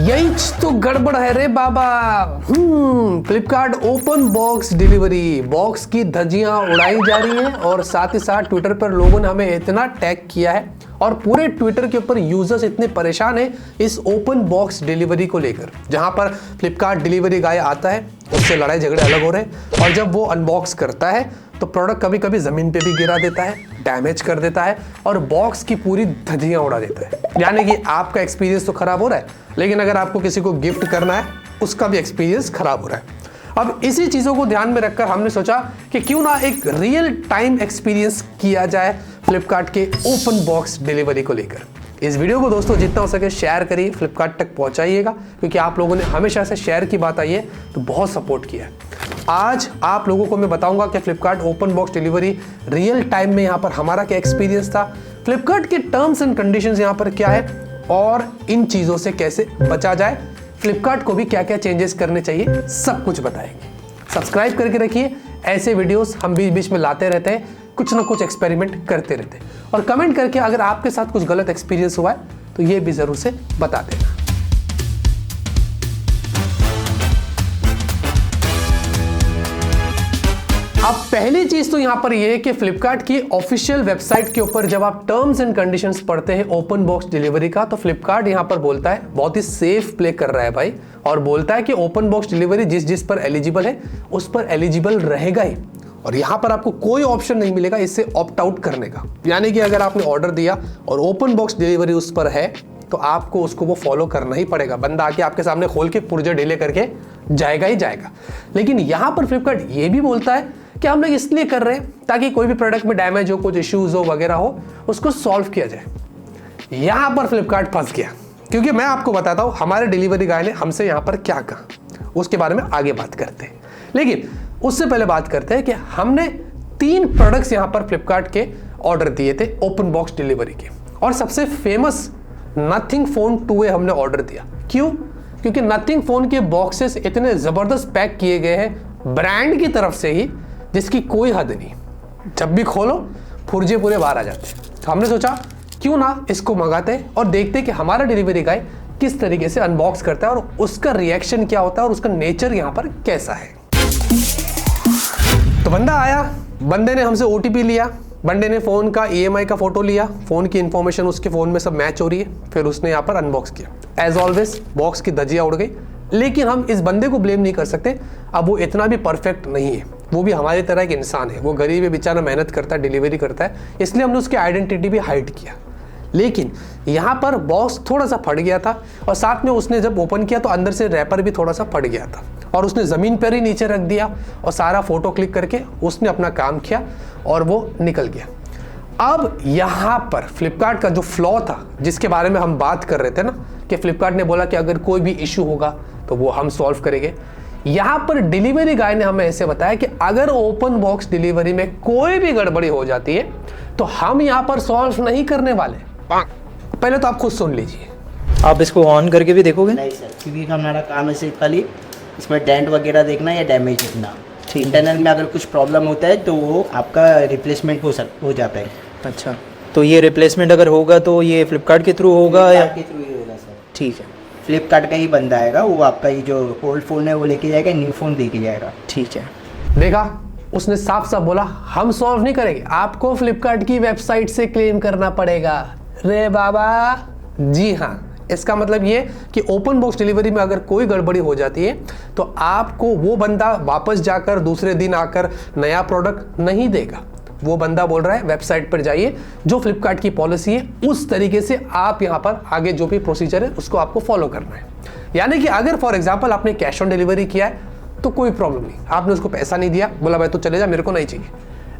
यही तो गड़बड़ है रे बाबा। Flipkart open box delivery, box की धज्जियां उड़ाई जा रही हैं और साथ ही साथ ट्विटर पर लोगों ने हमें इतना टैग किया है और पूरे ट्विटर के ऊपर यूजर्स इतने परेशान हैं इस ओपन बॉक्स डिलीवरी को लेकर। जहां पर फ्लिपकार्ट डिलीवरी गाय आता है उससे लड़ाई झगड़े अलग हो रहे हैं और जब वो अनबॉक्स करता है तो प्रोडक्ट कभी कभी जमीन पे भी गिरा देता है, डैमेज कर देता है और बॉक्स की पूरी धज्जियां उड़ा देता है। यानी कि आपका एक्सपीरियंस तो खराब हो रहा है, लेकिन अगर आपको किसी को गिफ्ट करना है उसका भी एक्सपीरियंस खराब हो रहा है। अब इसी चीजों को ध्यान में रखकर हमने सोचा कि क्यों ना एक रियल टाइम एक्सपीरियंस किया जाए फ्लिपकार्ट के ओपन बॉक्स डिलीवरी को लेकर। इस वीडियो को दोस्तों जितना हो सके शेयर करिए, फ्लिपकार्ट तक पहुंचाइएगा, क्योंकि आप लोगों ने हमेशा से शेयर की बात आई है तो बहुत सपोर्ट किया है। आज आप लोगों को मैं बताऊंगा कि Flipkart open box delivery real time में यहाँ पर हमारा क्या एक्सपीरियंस था, फ्लिपकार्ट के टर्म्स एंड कंडीशंस यहाँ पर क्या है और इन चीज़ों से कैसे बचा जाए, फ्लिपकार्ट को भी क्या क्या चेंजेस करने चाहिए, सब कुछ बताएंगे। सब्सक्राइब करके रखिए, ऐसे वीडियोस हम बीच बीच में लाते रहते हैं, कुछ ना कुछ एक्सपेरिमेंट करते रहते हैं। और कमेंट करके अगर आपके साथ कुछ गलत एक्सपीरियंस हुआ है तो ये भी ज़रूर से बता देना। अब पहली चीज तो यहां पर यह है कि फ्लिपकार्ट की ऑफिशियल वेबसाइट के ऊपर जब आप टर्म्स एंड कंडीशंस पढ़ते हैं ओपन बॉक्स डिलीवरी का, तो फ्लिपकार्ट यहां पर बोलता है, बहुत ही सेफ प्ले कर रहा है भाई, और बोलता है कि ओपन बॉक्स डिलीवरी जिस जिस पर एलिजिबल है उस पर एलिजिबल रहेगा ही। और यहां पर आपको कोई ऑप्शन नहीं मिलेगा इससे ऑप्ट आउट करने का। यानी कि अगर आपने ऑर्डर दिया और ओपन बॉक्स डिलीवरी उस पर है तो आपको उसको वो फॉलो करना ही पड़ेगा। बंदा आके आपके सामने खोल के पुर्जे ढीले करके जाएगा ही जाएगा। लेकिन यहां पर फ्लिपकार्ट ये भी बोलता है कि हम लोग इसलिए कर रहे हैं ताकि कोई भी प्रोडक्ट में डैमेज हो, कुछ इश्यूज हो वगैरह हो, उसको सॉल्व किया जाए। यहां पर फ्लिपकार्ट फंस गया, क्योंकि मैं आपको बताता हूं हमारे डिलीवरी गाय ने हमसे यहां पर क्या कहा, उसके बारे में आगे बात करते हैं। लेकिन उससे पहले बात करते हैं कि हमने 3 प्रोडक्ट्स यहां पर फ्लिपकार्ट के ऑर्डर दिए थे ओपन बॉक्स डिलीवरी के, और सबसे फेमस नथिंग फोन 2A हमने ऑर्डर दिया। क्यों? क्योंकि नथिंग फोन के बॉक्सेस इतने जबरदस्त पैक किए गए हैं ब्रांड की तरफ से ही, जिसकी कोई हद नहीं। जब भी खोलो पुर्जे पूरे बाहर आ जाते हैं। तो हमने सोचा क्यों ना इसको मंगाते हैं और देखते कि हमारा डिलीवरी गाय किस तरीके से अनबॉक्स करता है और उसका रिएक्शन क्या होता है और उसका नेचर यहाँ पर कैसा है। तो बंदा आया, बंदे ने हमसे OTP लिया, बंदे ने फ़ोन का EMI का फोटो लिया, फ़ोन की इन्फॉर्मेशन उसके फ़ोन में सब मैच हो रही है, फिर उसने यहाँ पर अनबॉक्स किया। एज ऑलवेज बॉक्स की धज्जियाँ उड़ गई। लेकिन हम इस बंदे को ब्लेम नहीं कर सकते, अब वो इतना भी परफेक्ट नहीं है, वो भी हमारी तरह एक इंसान है, वो गरीब है बेचारा, मेहनत करता है, डिलीवरी करता है, इसलिए हमने उसकी आइडेंटिटी भी हाइड किया। लेकिन यहाँ पर बॉक्स थोड़ा सा फट गया था और साथ में उसने जब ओपन किया तो अंदर से रैपर भी थोड़ा सा फट गया था और उसने ज़मीन पर ही नीचे रख दिया और सारा फोटो क्लिक करके उसने अपना काम किया और वो निकल गया। अब यहाँ पर फ्लिपकार्ट का जो फ्लॉ था जिसके बारे में हम बात कर रहे थे ना, कि फ्लिपकार्ट ने बोला कि अगर कोई भी इशू होगा तो वो हम सॉल्व करेंगे। यहाँ पर डिलीवरी गाय ने हमें ऐसे बताया कि अगर ओपन बॉक्स डिलीवरी में कोई भी गड़बड़ी हो जाती है तो हम यहाँ पर सॉल्व नहीं करने वाले। पहले तो आप खुद सुन लीजिए। आप इसको ऑन करके भी देखोगे? नहीं सर, क्योंकि हमारा काम है सिर्फ खाली इसमें डेंट वगैरह देखना या डैमेज देखना। इंटरनल में अगर कुछ प्रॉब्लम होता है तो वो आपका रिप्लेसमेंट हो जाता है। अच्छा, तो ये रिप्लेसमेंट अगर होगा तो ये फ्लिपकार्ट के थ्रू होगा या के थ्रू ही होगा सर? ठीक है, फ्लिपकार्ट का ही बंदा आएगा, वो आपका ये जो ओल्ड फ़ोन है वो लेके जाएगा, न्यू फ़ोन लेके जाएगा। ठीक है। देखा, उसने साफ साफ बोला हम सॉल्व नहीं करेंगे, आपको फ्लिपकार्ट की वेबसाइट से क्लेम करना पड़ेगा। रे बाबा, जी हाँ, इसका मतलब ये कि ओपन बॉक्स डिलीवरी में अगर कोई गड़बड़ी हो जाती है तो आपको वो बंदा वापस जाकर दूसरे दिन आकर नया प्रोडक्ट नहीं देगा। वो बंदा बोल रहा है वेबसाइट पर जाइए, जो फ्लिपकार्ट की पॉलिसी है उस तरीके से आप यहाँ पर आगे जो भी प्रोसीजर है उसको आपको फॉलो करना है। यानी कि अगर फॉर एग्जांपल आपने कैश ऑन डिलीवरी किया है तो कोई प्रॉब्लम नहीं, आपने उसको पैसा नहीं दिया, बोला भाई तो चले जा, मेरे को नहीं चाहिए।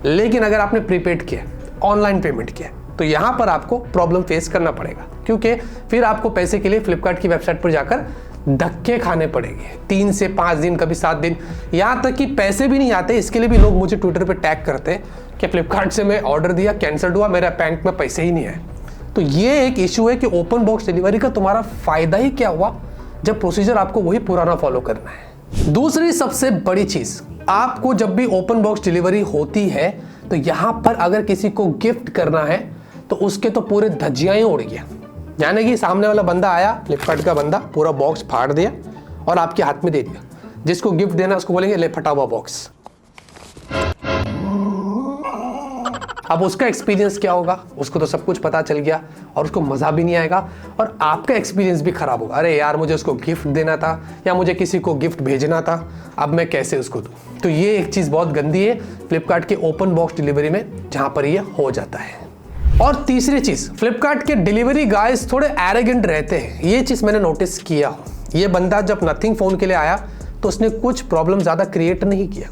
लेकिन अगर आपने प्रीपेड किया, ऑनलाइन पेमेंट किया, तो यहाँ पर आपको प्रॉब्लम फेस करना पड़ेगा, क्योंकि फिर आपको पैसे के लिए फ्लिपकार्ट की वेबसाइट पर जाकर धक्के खाने पड़ेंगे 3 से 5 दिन, कभी 7 दिन, यहाँ तक कि पैसे भी नहीं आते। इसके लिए भी लोग मुझे ट्विटर पे टैग करते हैं कि फ्लिपकार्ट से मैं ऑर्डर दिया, कैंसिल हुआ, मेरा बैंक में पैसे ही नहीं आए। तो ये एक इशू है कि ओपन बॉक्स डिलीवरी का तुम्हारा फायदा ही क्या हुआ जब प्रोसीजर आपको वही पुराना फॉलो करना है। दूसरी सबसे बड़ी चीज, आपको जब भी ओपन बॉक्स डिलीवरी होती है तो यहाँ पर अगर किसी को गिफ्ट करना है तो उसके तो पूरे धज्जियां ही उड़ गया। यानी कि सामने वाला बंदा आया, फ्लिपकार्ट का बंदा, पूरा बॉक्स फाड़ दिया और आपके हाथ में दे दिया। जिसको गिफ्ट देना उसको बोलेंगे ले फटा हुआ बॉक्स। अब उसका एक्सपीरियंस क्या होगा? उसको तो सब कुछ पता चल गया और उसको मज़ा भी नहीं आएगा और आपका एक्सपीरियंस भी खराब होगा। अरे यार, मुझे उसको गिफ्ट देना था या मुझे किसी को गिफ्ट भेजना था, अब मैं कैसे उसको दूँ? तो ये एक चीज़ बहुत गंदी है फ्लिपकार्ट के ओपन बॉक्स डिलीवरी में, जहाँ पर ये हो जाता है। और तीसरी चीज़, फ्लिपकार्ट के डिलीवरी गाइस थोड़े एरोगेंट रहते हैं। ये चीज़ मैंने नोटिस किया। ये बंदा जब नथिंग फ़ोन के लिए आया तो उसने कुछ प्रॉब्लम ज़्यादा क्रिएट नहीं किया,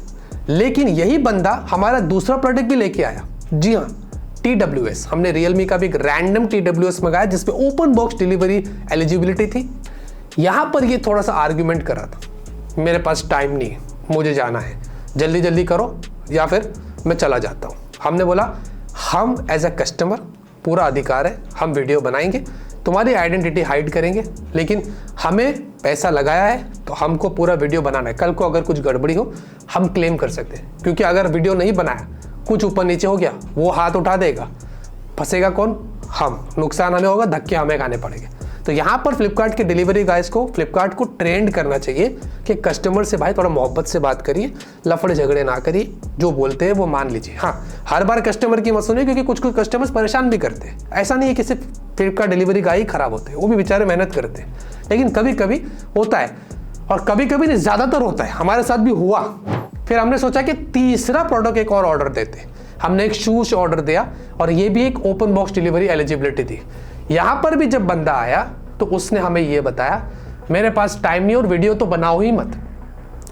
लेकिन यही बंदा हमारा दूसरा प्रोडक्ट भी लेके आया। जी हाँ, TWS। हमने रियलमी का भी एक रैंडम TWS मंगाया जिसपे ओपन बॉक्स डिलीवरी एलिजिबिलिटी थी। यहाँ पर ये थोड़ा सा आर्ग्यूमेंट कर रहा था, मेरे पास टाइम नहीं है, मुझे जाना है, जल्दी जल्दी करो या फिर मैं चला जाता हूँ। हमने बोला हम एज अ कस्टमर पूरा अधिकार है, हम वीडियो बनाएंगे, तुम्हारी आइडेंटिटी हाइड करेंगे, लेकिन हमें पैसा लगाया है तो हमको पूरा वीडियो बनाना है। कल को अगर कुछ गड़बड़ी हो हम क्लेम कर सकते हैं, क्योंकि अगर वीडियो नहीं बनाया, कुछ ऊपर नीचे हो गया, वो हाथ उठा देगा, फंसेगा कौन? हम, नुकसान हमें होगा, धक्के हमें खाने पड़ेंगे। तो यहाँ पर फ्लिपकार्ट के डिलीवरी गाइस को फ्लिपकार्ट को ट्रेंड करना चाहिए कि कस्टमर से भाई थोड़ा मोहब्बत से बात करिए, लफड़े झगड़े ना करिए, जो बोलते हैं वो मान लीजिए। हाँ, हर बार कस्टमर की मत सुनिए, क्योंकि कुछ कुछ कस्टमर्स परेशान भी करते हैं। ऐसा नहीं है कि सिर्फ फ्लिपकार्ट डिलीवरी गाय ही खराब होते हैं, वो भी बेचारे मेहनत करते हैं, लेकिन कभी कभी होता है और कभी कभी नहीं, ज़्यादातर होता है। हमारे साथ भी हुआ। फिर हमने सोचा कि तीसरा प्रोडक्ट एक और ऑर्डर देते। हमने एक शूज ऑर्डर दिया और ये भी एक ओपन बॉक्स डिलीवरी एलिजिबिलिटी थी। यहाँ पर भी जब बंदा आया तो उसने हमें ये बताया मेरे पास टाइम नहीं और वीडियो तो बनाओ ही मत।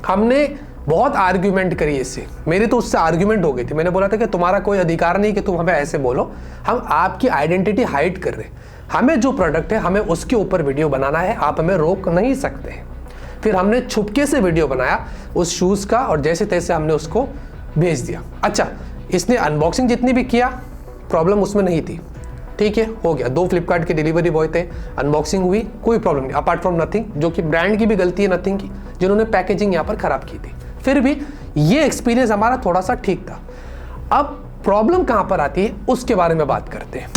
हमने बहुत आर्ग्यूमेंट करी इससे, मेरी तो उससे आर्ग्यूमेंट हो गई थी। मैंने बोला था कि तुम्हारा कोई अधिकार नहीं कि तुम हमें ऐसे बोलो, हम आपकी आइडेंटिटी हाइड कर रहे हैं, हमें जो प्रोडक्ट है हमें उसके ऊपर वीडियो बनाना है, आप हमें रोक नहीं सकते हैं। फिर हमने छुपके से वीडियो बनाया उस शूज़ का और जैसे तैसे हमने उसको भेज दिया। अच्छा, इसने अनबॉक्सिंग जितनी भी किया प्रॉब्लम उसमें नहीं थी, ठीक है, हो गया। 2 फ्लिपकार्ट के डिलीवरी बॉय थे, अनबॉक्सिंग हुई, कोई प्रॉब्लम नहीं, अपार्ट फ्रॉम नथिंग, जो कि ब्रांड की भी गलती है नथिंग की, जिन्होंने पैकेजिंग यहाँ पर खराब की थी। फिर भी ये एक्सपीरियंस हमारा थोड़ा सा ठीक था। अब प्रॉब्लम कहाँ पर आती है उसके बारे में बात करते हैं।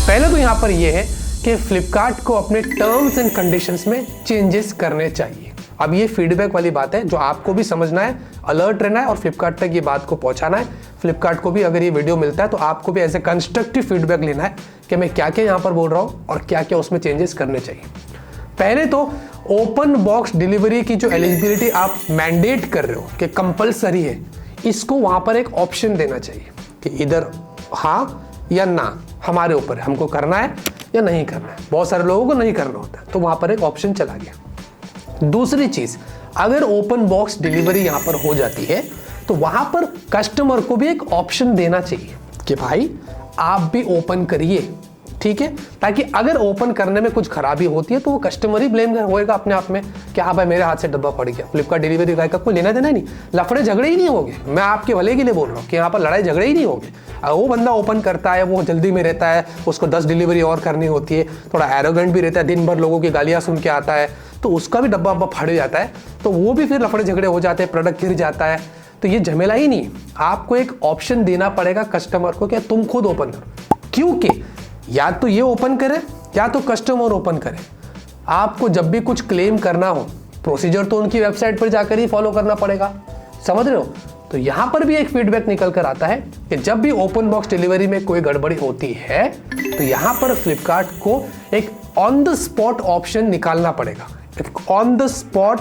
पहले तो यहाँ पर यह है कि फ्लिपकार्ट को अपने टर्म्स एंड कंडीशंस में चेंजेस करने चाहिए। अब ये फीडबैक वाली बात है जो आपको भी समझना है, अलर्ट रहना है और फ्लिपकार्ट तक ये बात को पहुंचाना है। फ्लिपकार्ट को भी अगर ये वीडियो मिलता है तो आपको भी ऐसे कंस्ट्रक्टिव फीडबैक लेना है कि मैं क्या क्या यहाँ पर बोल रहा हूँ और क्या क्या उसमें चेंजेस करने चाहिए। पहले तो ओपन बॉक्स डिलीवरी की जो एलिजिबिलिटी आप मैंडेट कर रहे हो कि कंपलसरी है, इसको वहाँ पर एक ऑप्शन देना चाहिए कि इधर हाँ या ना, हमारे ऊपर है, हमको करना है या नहीं करना है। बहुत सारे लोगों को नहीं करना होता है, तो वहाँ पर एक ऑप्शन चला गया। दूसरी चीज़, अगर ओपन बॉक्स डिलीवरी यहाँ पर हो जाती है तो वहाँ पर कस्टमर को भी एक ऑप्शन देना चाहिए कि भाई आप भी ओपन करिए, ठीक है, ताकि अगर ओपन करने में कुछ खराबी होती है तो वो कस्टमर ही ब्लेम होएगा अपने आप में कि हाँ भाई मेरे हाथ से डब्बा पड़ गया। फ्लिपकार्ट डिलीवरी गाय का कोई लेना देना ही नहीं, लफड़े झगड़े ही नहीं होंगे। मैं आपके भले के लिए बोल रहा हूँ कि यहाँ पर लड़ाई झगड़े ही नहीं होंगे। वो बंदा ओपन करता है, वो जल्दी में रहता है, उसको 10 डिलीवरी और करनी होती है, थोड़ा एरोगेंट भी रहता है, दिन भर लोगों की गालियाँ सुन के आता है, तो उसका भी डब्बा फट जाता है, तो वो भी फिर लफड़े झगड़े हो जाते हैं, प्रोडक्ट गिर जाता है। तो ये झमेला ही नहीं। आपको एक ऑप्शन देना पड़ेगा कस्टमर को कि तुम खुद ओपन करो, क्योंकि या तो ये ओपन करे या तो कस्टमर ओपन करे। आपको जब भी कुछ क्लेम करना हो प्रोसीजर तो उनकी वेबसाइट पर जाकर ही फॉलो करना पड़ेगा, समझ रहे हो। तो यहाँ पर भी एक फीडबैक निकल कर आता है कि जब भी ओपन बॉक्स डिलीवरी में कोई गड़बड़ी होती है तो यहाँ पर फ्लिपकार्ट को एक ऑन द स्पॉट ऑप्शन निकालना पड़ेगा। ऑन द स्पॉट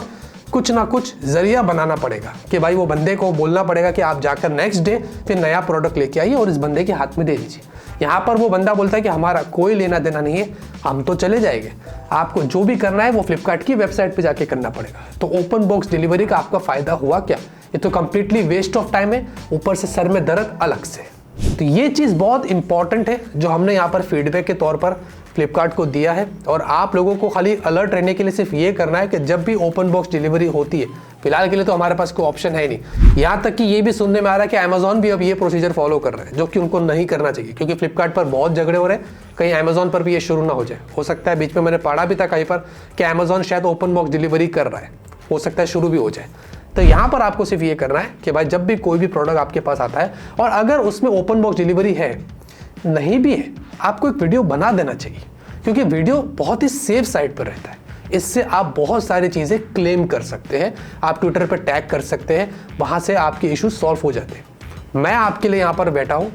कुछ ना कुछ जरिया बनाना पड़ेगा कि भाई वो बंदे को बोलना पड़ेगा कि आप जाकर नेक्स्ट डे फिर नया प्रोडक्ट लेके आइए और इस बंदे के हाथ में दे दीजिए। यहाँ पर वो बंदा बोलता है कि हमारा कोई लेना देना नहीं है, हम तो चले जाएंगे, आपको जो भी करना है वो फ्लिपकार्ट की वेबसाइट पे जाके करना पड़ेगा। तो ओपन बॉक्स डिलीवरी का आपका फायदा हुआ क्या? ये तो कंप्लीटली वेस्ट ऑफ टाइम है, ऊपर से सर में दर्द अलग से। तो ये चीज़ बहुत इंपॉर्टेंट है जो हमने यहाँ पर फीडबैक के तौर पर फ्लिपकार्ट को दिया है। और आप लोगों को खाली अलर्ट रहने के लिए सिर्फ ये करना है कि जब भी ओपन बॉक्स डिलीवरी होती है, फिलहाल के लिए तो हमारे पास कोई ऑप्शन है नहीं। यहाँ तक कि ये भी सुनने में आ रहा है कि अमेजॉन भी अब ये प्रोसीजर फॉलो कर रहा है, जो कि उनको नहीं करना चाहिए, क्योंकि फ्लिपकार्ट पर बहुत झगड़े हो रहे हैं, कहीं अमेजॉन पर भी ये शुरू ना हो जाए। हो सकता है, बीच में मैंने पढ़ा भी था कहीं पर कि अमेजॉन शायद ओपन बॉक्स डिलीवरी कर रहा है, हो सकता है शुरू भी हो जाए। तो यहाँ पर आपको सिर्फ ये करना है कि भाई जब भी कोई भी प्रोडक्ट आपके पास आता है और अगर उसमें ओपन बॉक्स डिलीवरी है, नहीं भी है, आपको एक वीडियो बना देना चाहिए, क्योंकि वीडियो बहुत ही सेफ साइड पर रहता है। इससे आप बहुत सारी चीज़ें क्लेम कर सकते हैं, आप ट्विटर पर टैग कर सकते हैं, वहाँ से आपके इशू सॉल्व हो जाते हैं। मैं आपके लिए यहाँ पर बैठा हूँ।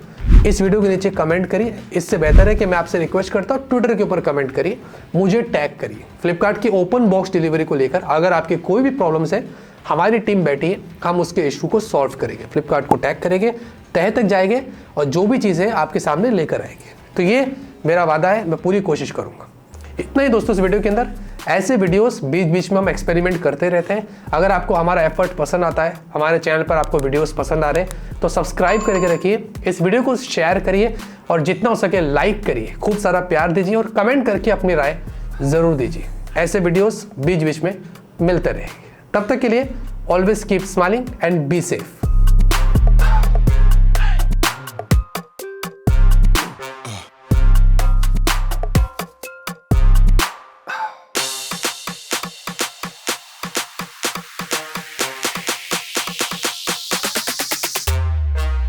इस वीडियो के नीचे कमेंट करिए। इससे बेहतर है कि मैं आपसे रिक्वेस्ट करता हूँ, ट्विटर के ऊपर कमेंट करिए, मुझे टैग करिए। फ्लिपकार्ट की ओपन बॉक्स डिलीवरी को लेकर अगर आपके कोई भी प्रॉब्लम्स है, हमारी टीम बैठी है, हम उसके इशू को सॉल्व करेंगे। फ्लिपकार्ट को टैग करेंगे, तह तक जाएंगे और जो भी चीज़ें आपके सामने लेकर आएंगे। तो ये मेरा वादा है, मैं पूरी कोशिश करूँगा। इतना ही दोस्तों इस वीडियो के अंदर। ऐसे वीडियोस बीच बीच में हम एक्सपेरिमेंट करते रहते हैं। अगर आपको हमारा एफर्ट पसंद आता है, हमारे चैनल पर आपको वीडियोस पसंद आ रहे हैं, तो सब्सक्राइब करके रखिए, इस वीडियो को शेयर करिए और जितना हो सके लाइक करिए, खूब सारा प्यार दीजिए और कमेंट करके अपनी राय ज़रूर दीजिए। ऐसे वीडियोस बीच बीच में मिलते रहेंगे। तब तक के लिए always keep smiling and be safe.